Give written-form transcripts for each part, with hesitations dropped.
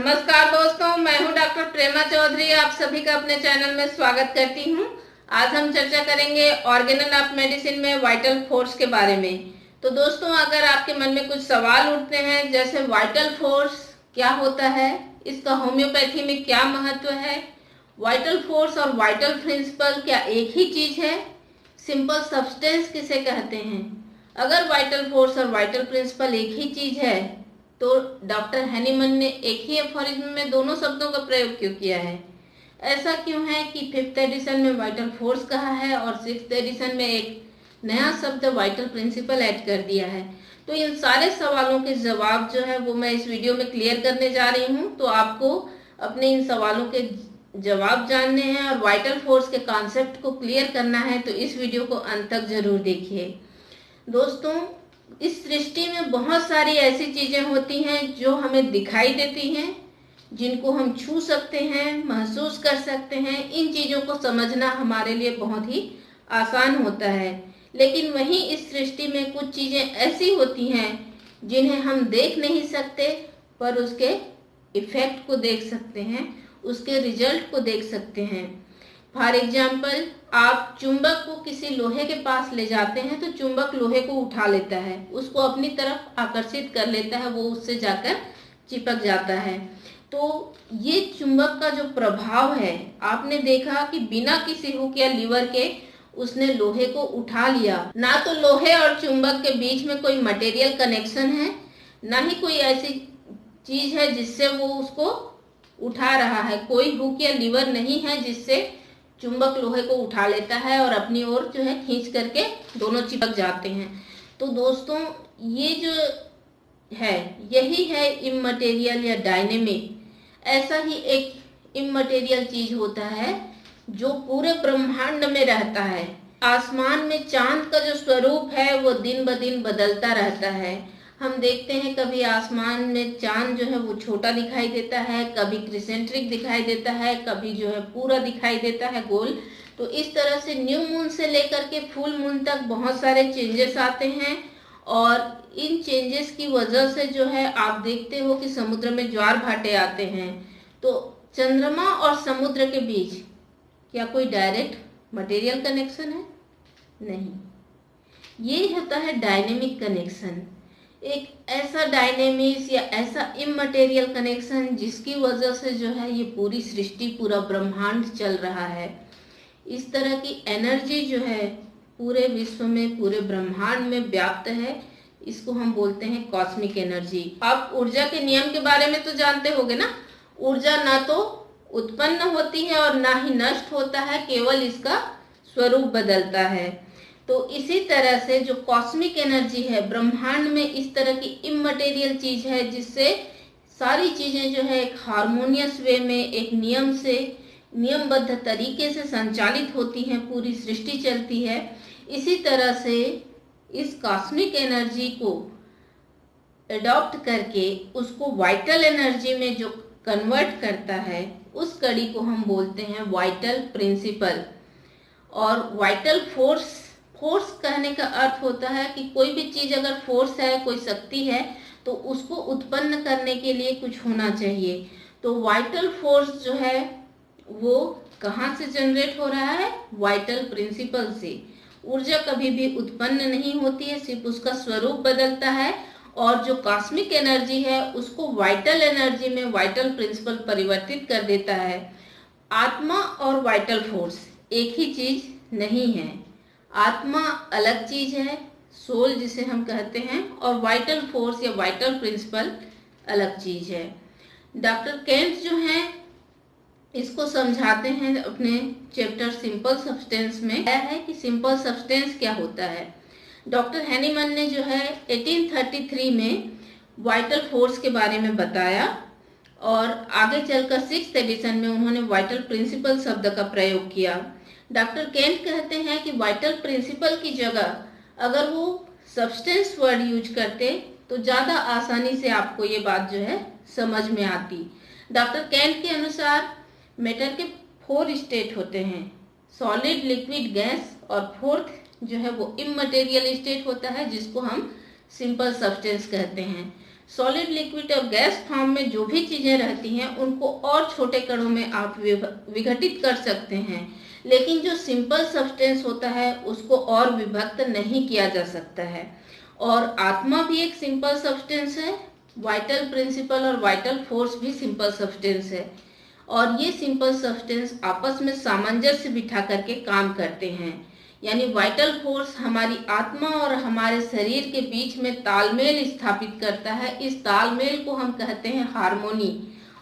नमस्कार दोस्तों, मैं हूं डॉक्टर प्रेमा चौधरी। आप सभी का अपने चैनल में स्वागत करती हूं। आज हम चर्चा करेंगे ऑर्गेनल ऑफ मेडिसिन में वाइटल फोर्स के बारे में। तो दोस्तों, अगर आपके मन में कुछ सवाल उठते हैं जैसे वाइटल फोर्स क्या होता है, इसका होम्योपैथी में क्या महत्व है, वाइटल फोर्स और वाइटल प्रिंसिपल क्या एक ही चीज है, सिंपल सब्सटेंस किसे कहते हैं, अगर वाइटल फोर्स और वाइटल प्रिंसिपल एक ही चीज है तो डॉक्टर हैनीमन ने एक ही एफोरिज्म में दोनों शब्दों का प्रयोग क्यों किया है, ऐसा क्यों है कि 5th एडिशन में वाइटल फोर्स कहा है और 6th एडिशन में एक नया शब्द वाइटल प्रिंसिपल ऐड कर दिया है। तो इन सारे सवालों के जवाब जो है वो मैं इस वीडियो में क्लियर करने जा रही हूँ। तो आपको अपने इन सवालों के जवाब जानने हैं और वाइटल फोर्स के कॉन्सेप्ट को क्लियर करना है तो इस वीडियो को अंत तक जरूर देखिए। दोस्तों, इस सृष्टि में बहुत सारी ऐसी चीजें होती हैं जो हमें दिखाई देती हैं, जिनको हम छू सकते हैं, महसूस कर सकते हैं। इन चीजों को समझना हमारे लिए बहुत ही आसान होता है, लेकिन वहीं इस सृष्टि में कुछ चीजें ऐसी होती हैं जिन्हें हम देख नहीं सकते पर उसके इफेक्ट को देख सकते हैं, उसके रिजल्ट को देख सकते हैं। फॉर एग्जाम्पल, आप चुंबक को किसी लोहे के पास ले जाते हैं तो चुंबक लोहे को उठा लेता है, उसको अपनी तरफ आकर्षित कर लेता है, वो उससे जाकर चिपक जाता है। तो ये चुंबक का जो प्रभाव है, आपने देखा कि बिना किसी हुक या लीवर के उसने लोहे को उठा लिया। ना तो लोहे और चुंबक के बीच में कोई मटेरियल कनेक्शन है, ना ही कोई ऐसी चीज है जिससे वो उसको उठा रहा है। कोई हुक या लीवर नहीं है जिससे चुंबक लोहे को उठा लेता है और अपनी ओर जो है खींच करके दोनों चिपक जाते हैं। तो दोस्तों, ये जो है यही है इममटेरियल या डायनेमिक। ऐसा ही एक इममटेरियल चीज होता है जो पूरे ब्रह्मांड में रहता है। आसमान में चांद का जो स्वरूप है वो दिन ब दिन बदलता रहता है। हम देखते हैं कभी आसमान में चांद जो है वो छोटा दिखाई देता है, कभी क्रिसेंट्रिक दिखाई देता है, कभी जो है पूरा दिखाई देता है गोल। तो इस तरह से न्यू मून से लेकर के फुल मून तक बहुत सारे चेंजेस आते हैं और इन चेंजेस की वजह से जो है आप देखते हो कि समुद्र में ज्वार भाटे आते हैं। तो चंद्रमा और समुद्र के बीच क्या कोई डायरेक्ट मटेरियल कनेक्शन है? नहीं, ये होता है डायनेमिक कनेक्शन। एक ऐसा डायनेमिक्स या ऐसा इममटेरियल कनेक्शन जिसकी वजह से जो है ये पूरी सृष्टि, पूरा ब्रह्मांड चल रहा है। इस तरह की एनर्जी जो है पूरे विश्व में, पूरे ब्रह्मांड में व्याप्त है। इसको हम बोलते हैं कॉस्मिक एनर्जी। आप ऊर्जा के नियम के बारे में तो जानते होंगे ना। ऊर्जा ना तो उत्पन्न होती है और ना ही नष्ट होता है, केवल इसका स्वरूप बदलता है। तो इसी तरह से जो कॉस्मिक एनर्जी है, ब्रह्मांड में इस तरह की इममटेरियल चीज है जिससे सारी चीजें जो है एक हार्मोनियस वे में, एक नियम से, नियमबद्ध तरीके से संचालित होती हैं, पूरी सृष्टि चलती है। इसी तरह से इस कॉस्मिक एनर्जी को एडॉप्ट करके उसको वाइटल एनर्जी में जो कन्वर्ट करता है, उस कड़ी को हम बोलते हैं वाइटल प्रिंसिपल। और वाइटल फोर्स, फोर्स कहने का अर्थ होता है कि कोई भी चीज अगर फोर्स है, कोई शक्ति है, तो उसको उत्पन्न करने के लिए कुछ होना चाहिए। तो वाइटल फोर्स जो है वो कहाँ से जनरेट हो रहा है? वाइटल प्रिंसिपल से। ऊर्जा कभी भी उत्पन्न नहीं होती है, सिर्फ उसका स्वरूप बदलता है और जो कॉस्मिक एनर्जी है उसको वाइटल एनर्जी में वाइटल प्रिंसिपल परिवर्तित कर देता है। आत्मा और वाइटल फोर्स एक ही चीज नहीं है। आत्मा अलग चीज है, सोल जिसे हम कहते हैं, और वाइटल फोर्स या वाइटल प्रिंसिपल अलग चीज है। डॉक्टर केंट जो है इसको समझाते हैं अपने चैप्टर सिंपल सब्सटेंस में। क्या है कि सिंपल सब्सटेंस क्या होता है। डॉक्टर हैनीमन ने जो है 1833 में वाइटल फोर्स के बारे में बताया और आगे चलकर 6th एडिशन में उन्होंने वाइटल प्रिंसिपल शब्द का प्रयोग किया। डॉक्टर केंट कहते हैं कि वाइटल प्रिंसिपल की जगह अगर वो सब्सटेंस वर्ड यूज करते तो ज्यादा आसानी से आपको ये बात जो है समझ में आती। डॉक्टर केंट के अनुसार मैटर के 4 स्टेट होते हैं, सॉलिड, लिक्विड, गैस, और 4th जो है वो इममटेरियल स्टेट होता है जिसको हम सिंपल सब्सटेंस कहते हैं। सॉलिड, लिक्विड और गैस फॉर्म में जो भी चीजें रहती हैं उनको और छोटे कणों में आप विघटित कर सकते हैं, लेकिन जो सिंपल सब्सटेंस होता है उसको और विभक्त नहीं किया जा सकता है। और आत्मा भी एक सिंपल सब्सटेंस है, वाइटल प्रिंसिपल और वाइटल फोर्स भी सिंपल सब्सटेंस है, और ये सिंपल सब्सटेंस आपस में सामंजस्य बिठा करके काम करते हैं। यानी वाइटल फोर्स हमारी आत्मा और हमारे शरीर के बीच में तालमेल स्थापित करता है। इस तालमेल को हम कहते हैं हार्मोनी,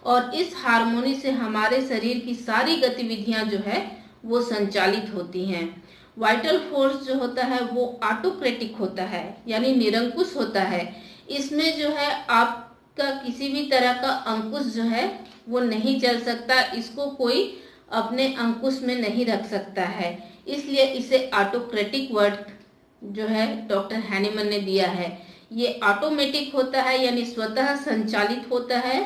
और इस हार्मोनी से हमारे शरीर की सारी गतिविधियां जो है वो संचालित होती हैं। वाइटल फोर्स जो होता है वो ऑटोक्रेटिक होता है, यानी निरंकुश होता है। इसमें जो है आपका किसी भी तरह का अंकुश जो है वो नहीं चल सकता, इसको कोई अपने अंकुश में नहीं रख सकता है, इसलिए इसे ऑटोक्रेटिक वर्ड जो है डॉक्टर हैनीमन ने दिया है। ये ऑटोमेटिक होता है, यानी स्वतः संचालित होता है,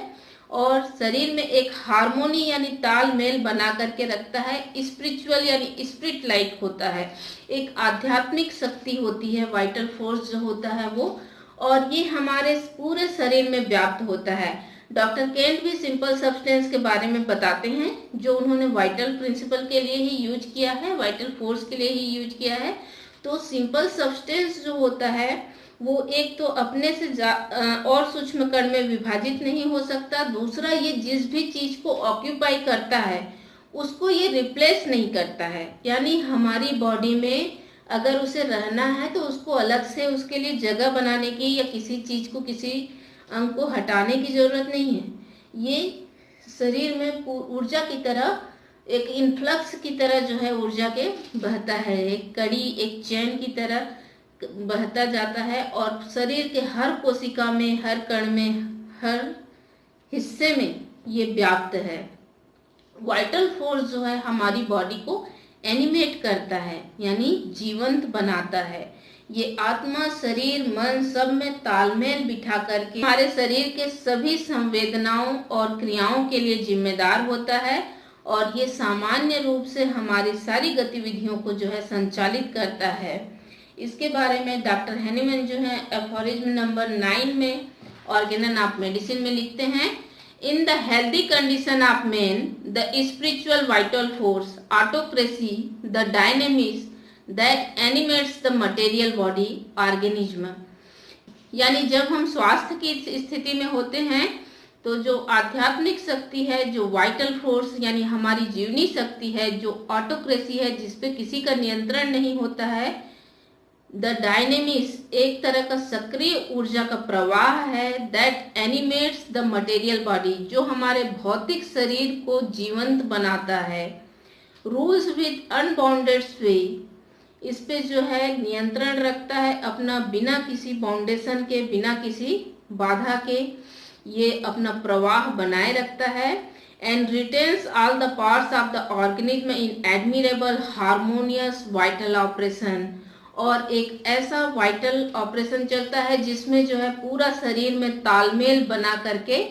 और शरीर में एक हार्मोनी यानी तालमेल बना करके रखता है। स्पिरिचुअल यानी स्पिरिट लाइट होता है, एक आध्यात्मिक शक्ति होती है वाइटल फोर्स जो होता है वो, और ये हमारे पूरे शरीर में व्याप्त होता है। डॉक्टर केंट भी सिंपल सब्सटेंस के बारे में बताते हैं, जो उन्होंने वाइटल प्रिंसिपल के लिए ही यूज किया है, वाइटल फोर्स के लिए ही यूज किया है। तो सिंपल सब्सटेंस जो होता है वो एक तो अपने से और सूक्ष्म कण में विभाजित नहीं हो सकता, दूसरा ये जिस भी चीज को ऑक्यूपाई करता है उसको ये रिप्लेस नहीं करता है। यानी हमारी बॉडी में अगर उसे रहना है तो उसको अलग से उसके लिए जगह बनाने की या किसी चीज को, किसी अंग को हटाने की जरूरत नहीं है। ये शरीर में ऊर्जा की तरह, एक इन्फ्लक्स की तरह जो है ऊर्जा के बहता है, एक कड़ी, एक चैन की तरह बहता जाता है, और शरीर के हर कोशिका में, हर कण में, हर हिस्से में ये व्याप्त है। वाइटल फोर्स जो है हमारी बॉडी को एनिमेट करता है, यानी जीवंत बनाता है। ये आत्मा, शरीर, मन सब में तालमेल बिठा करके हमारे शरीर के सभी संवेदनाओं और क्रियाओं के लिए जिम्मेदार होता है, और ये सामान्य रूप से हमारी सारी गतिविधियों को जो है संचालित करता है। इसके बारे में डॉक्टर हैनीमन जो है एफोरिज्म नंबर 9 में ऑर्गेनल ऑफ मेडिसिन में लिखते हैं, in the healthy condition of man the spiritual vital force autocracy the dynamics that animates the material body organism. यानी जब हम स्वास्थ्य की स्थिति में होते हैं तो जो आध्यात्मिक शक्ति है, जो वाइटल फोर्स यानी हमारी जीवनी शक्ति है, जो ऑटोक्रेसी है जिसपे किसी का नियंत्रण नहीं होता है, द डायनेमिक्स एक तरह का सक्रिय ऊर्जा का प्रवाह है, that animates the material body जो हमारे भौतिक शरीर को जीवंत बनाता है, रूल्स विद अनबाउंडेड स्वे इस पे जो है नियंत्रण रखता है अपना, बिना किसी बाउंडेशन के, बिना किसी बाधा के ये अपना प्रवाह बनाए रखता है, and retains all the parts of the organism in admirable harmonious vital operation. और एक ऐसा वाइटल ऑपरेशन चलता है जिसमें जो है पूरा शरीर में तालमेल बना करके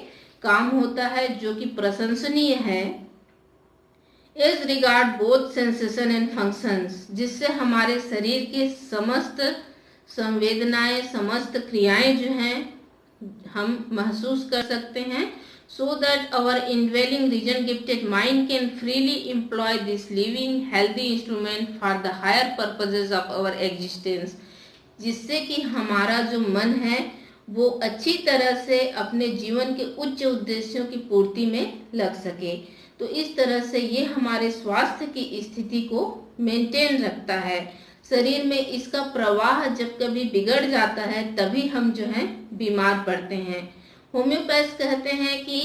काम होता है, जो कि प्रशंसनीय है। As regard both sensation and functions, जिससे हमारे शरीर के समस्त संवेदनाएं, समस्त क्रियाएं जो हैं हम महसूस कर सकते हैं, so that our indwelling region gifted mind can freely employ this living healthy instrument for the higher purposes of our existence, जिससे कि हमारा जो मन है वो अच्छी तरह से अपने जीवन के उच्च उद्देश्यों की पूर्ति में लग सके। तो इस तरह से ये हमारे स्वास्थ्य की स्थिति को मेंटेन रखता है। शरीर में इसका प्रवाह जब कभी बिगड़ जाता है तभी हम जो है बीमार पड़ते हैं। होम्योपैथ कहते हैं कि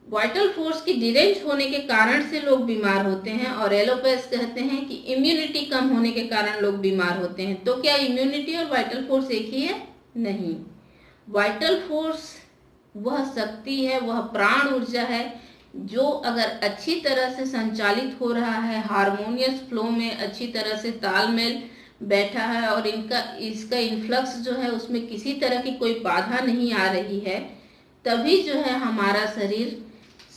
वाइटल फोर्स की डिरेंज होने के कारण से लोग बीमार होते हैं, और एलोपैथ कहते हैं कि इम्यूनिटी कम होने के कारण लोग बीमार होते हैं। तो क्या इम्यूनिटी और वाइटल फोर्स एक ही है? नहीं। वाइटल फोर्स वह शक्ति है, वह प्राण ऊर्जा है जो अगर अच्छी तरह से संचालित हो रहा है, हार्मोनियस फ्लो में अच्छी तरह से तालमेल बैठा है, और इसका इन्फ्लक्स जो है उसमें किसी तरह की कोई बाधा नहीं आ रही है, तभी जो है हमारा शरीर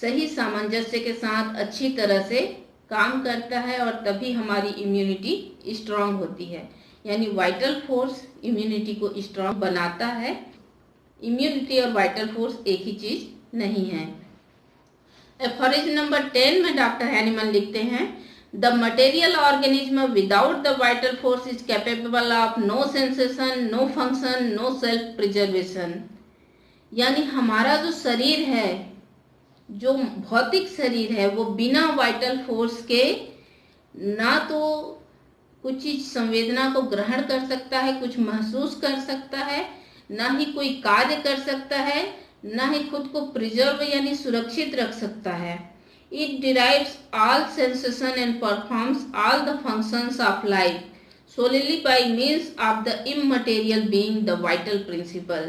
सही सामंजस्य के साथ अच्छी तरह से काम करता है, और तभी हमारी इम्यूनिटी स्ट्रांग होती है। यानी वाइटल फोर्स इम्यूनिटी को स्ट्रांग बनाता है। इम्यूनिटी और वाइटल फोर्स एक ही चीज नहीं है। एफोरिज्म नंबर 10 में डॉक्टर हैनीमन लिखते हैं, the material organism without the vital force is capable of no sensation, no function, no self preservation. यानी हमारा जो शरीर है, जो भौतिक शरीर है, वो बिना वाइटल फोर्स के ना तो कुछ चीज संवेदना को ग्रहण कर सकता है, कुछ महसूस कर सकता है, ना ही कोई कार्य कर सकता है, ना ही खुद को प्रिजर्व यानी सुरक्षित रख सकता है। It derives all sensation and performs all the functions of life solely by means of the immaterial being, the vital principle,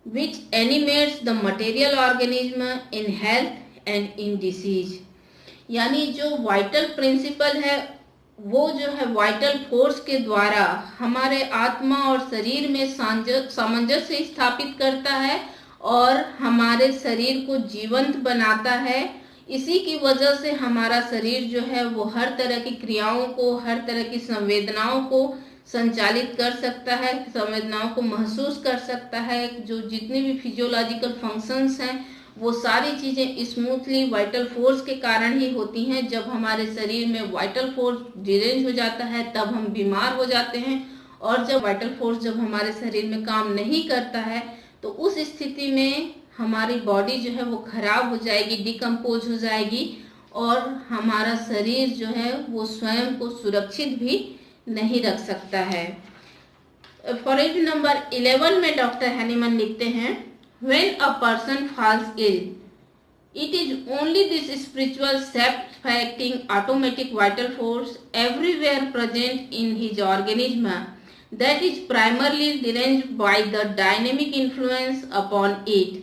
which animates the material organism in health and in disease। यानी जो vital principal है वो जो है vital force के द्वारा हमारे आत्मा और शरीर में सामंजस्य स्थापित करता है और हमारे शरीर को जीवंत बनाता है। इसी की वजह से हमारा शरीर जो है वो हर तरह की क्रियाओं को, हर तरह की संवेदनाओं को संचालित कर सकता है, संवेदनाओं को महसूस कर सकता है। जो जितनी भी फिजियोलॉजिकल फंक्शंस हैं वो सारी चीजें स्मूथली वाइटल फोर्स के कारण ही होती हैं। जब हमारे शरीर में वाइटल फोर्स डिरेंज हो जाता है तब हम बीमार हो जाते हैं, और जब वाइटल फोर्स जब हमारे शरीर में काम नहीं करता है तो उस स्थिति में हमारी बॉडी जो है वो खराब हो जाएगी, डिकम्पोज हो जाएगी, और हमारा शरीर जो है वो स्वयं को सुरक्षित भी नहीं रख सकता है। एफोरिज्म नंबर 11 में डॉक्टर हैनीमन लिखते हैं, when a person falls ill, it is only this spiritual self-acting automatic vital force everywhere present in his organism that is primarily deranged by the dynamic influence upon it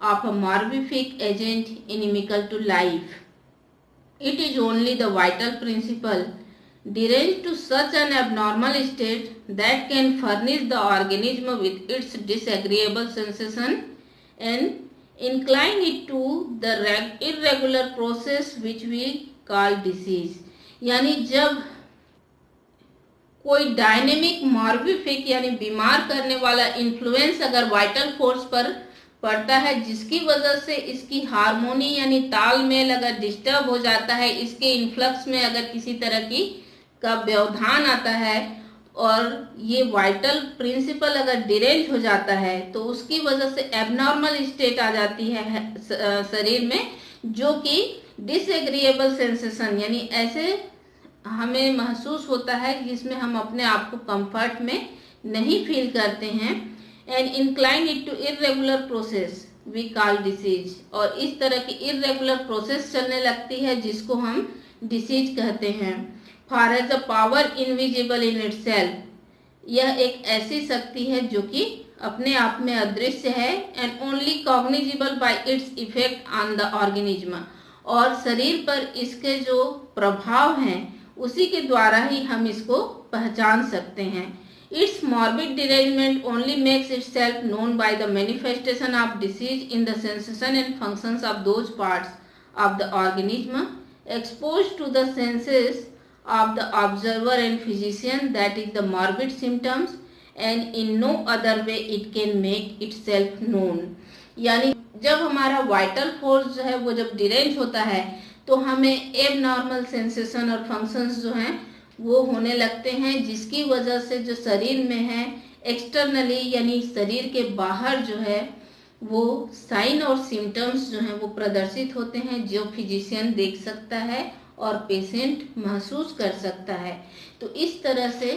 of a morbific agent inimical to life. It is only the vital principle deranged to such an abnormal state that can furnish the organism with its disagreeable sensation and incline it to the irregular process which we call disease। यानी जब कोई dynamic मॉर्बिफिक यानी बीमार करने वाला influence अगर vital force पर पड़ता है, जिसकी वजह से इसकी हार्मोनी यानी तालमेल अगर डिस्टर्ब हो जाता है, इसके इन्फ्लक्स में अगर किसी तरह की का व्यवधान आता है और ये वाइटल प्रिंसिपल अगर डिरेंज हो जाता है तो उसकी वजह से एबनॉर्मल स्टेट आ जाती है शरीर में, जो कि डिसएग्रीएबल सेंसेशन यानी ऐसे हमें महसूस होता है जिसमें हम अपने आप को कंफर्ट में नहीं फील करते हैं। And incline it to irregular process we call disease, और इस तरह की इरेगुलर प्रोसेस चलने लगती है जिसको हम डिसीज कहते हैं। For as a power invisible in itself, यह एक ऐसी शक्ति है जो कि अपने आप में अदृश्य है, and only cognizable bye its effect on the organism, और शरीर पर इसके जो प्रभाव हैं उसी के द्वारा ही हम इसको पहचान सकते हैं। It's morbid derangement only makes itself known by the manifestation of disease in the sensation and functions of those parts of the organism exposed to the senses of the observer and physician, that is the morbid symptoms, and in no other way it can make itself known। यानी जब हमारा vital force जो है वो जब derange होता है तो हमें एबनॉर्मल सेंसेशन और फंक्शंस जो हैं वो होने लगते हैं, जिसकी वजह से जो शरीर में है एक्सटर्नली यानी शरीर के बाहर जो है वो साइन और सिम्टम्स जो हैं वो प्रदर्शित होते हैं, जो फिजिशियन देख सकता है और पेशेंट महसूस कर सकता है। तो इस तरह से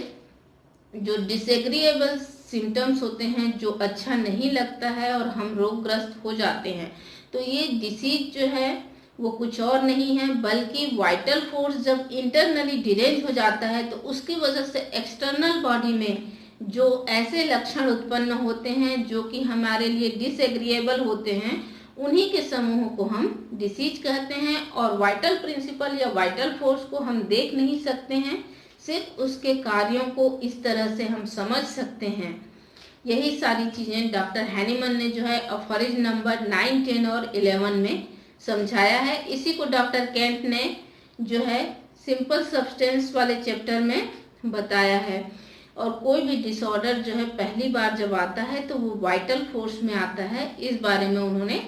जो डिसएग्रीएबल सिम्टम्स होते हैं, जो अच्छा नहीं लगता है और हम रोगग्रस्त हो जाते हैं, तो ये डिसीज जो है वो कुछ और नहीं है बल्कि वाइटल फोर्स जब इंटरनली डिरेंज हो जाता है तो उसकी वजह से एक्सटर्नल बॉडी में जो ऐसे लक्षण उत्पन्न होते हैं जो कि हमारे लिए डिसएग्रीएबल होते हैं, उन्हीं के समूह को हम डिसीज कहते हैं। और वाइटल प्रिंसिपल या वाइटल फोर्स को हम देख नहीं सकते हैं, सिर्फ उसके कार्यों को इस तरह से हम समझ सकते हैं। यही सारी चीजें डॉक्टर हैनीमन ने जो है एफोरिज्म नंबर 9, 10 और 11 में समझाया है। इसी को डॉक्टर केंट ने जो है सिंपल सब्सटेंस वाले चैप्टर में बताया है। और कोई भी डिसऑर्डर जो है पहली बार जब आता है तो वो वाइटल फोर्स में आता है, इस बारे में उन्होंने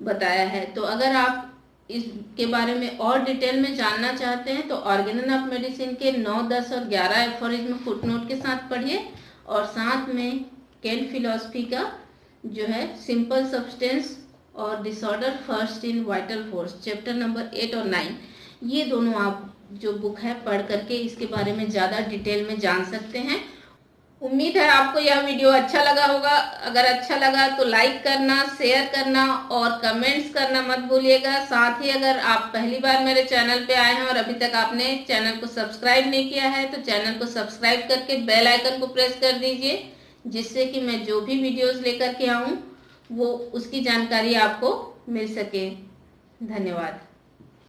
बताया है। तो अगर आप इसके बारे में और डिटेल में जानना चाहते हैं तो ऑर्गेनल ऑफ मेडिसिन के 9, 10 और 11 एफोरिज्म फुटनोट के साथ पढ़िए, और साथ में केंट फिलॉसफी का जो है सिंपल सब्सटेंस और disorder first in vital force chapter number 8 और 9, ये दोनों आप जो बुक है पढ़ करके इसके बारे में ज़्यादा डिटेल में जान सकते हैं। उम्मीद है आपको यह वीडियो अच्छा लगा होगा। अगर अच्छा लगा तो लाइक करना, शेयर करना और कमेंट्स करना मत भूलिएगा। साथ ही अगर आप पहली बार मेरे चैनल पे आए हैं और अभी तक आपने चैनल को सब्सक्राइब नहीं किया है तो चैनल को सब्सक्राइब करके बेल आइकन को प्रेस कर दीजिए, जिससे कि मैं जो भी वीडियोस लेकर के आऊँ वो उसकी जानकारी आपको मिल सके। धन्यवाद।